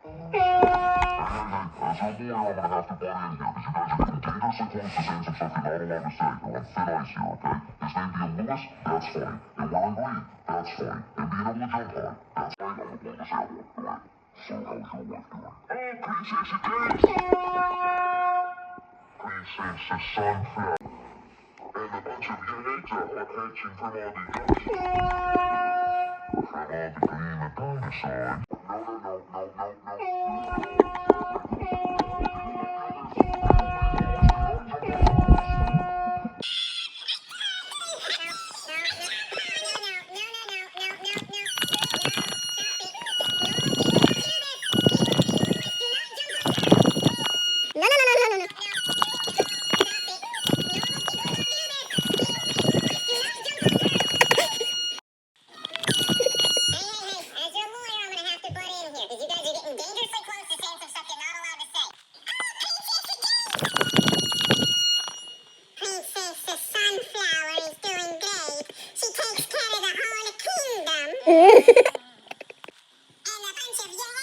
As a boy, I'm gonna have to butt in here because you guys are getting dangerously close to saying some stuff you're not allowed to say. You're on thin ice here, okay? His name being Lewis, that's fine. And wearing green, that's fine. And being able to jump high, that's fine. I'm gonna blow this out, alright? So how's your wife doing? Oh, Princess Kate! Princess Sunflower. And a bunch of young eggs are hatching from all the young from all the green dinosaurs. Princess Sunflower is doing great. She takes care of the whole kingdom. And a bunch of young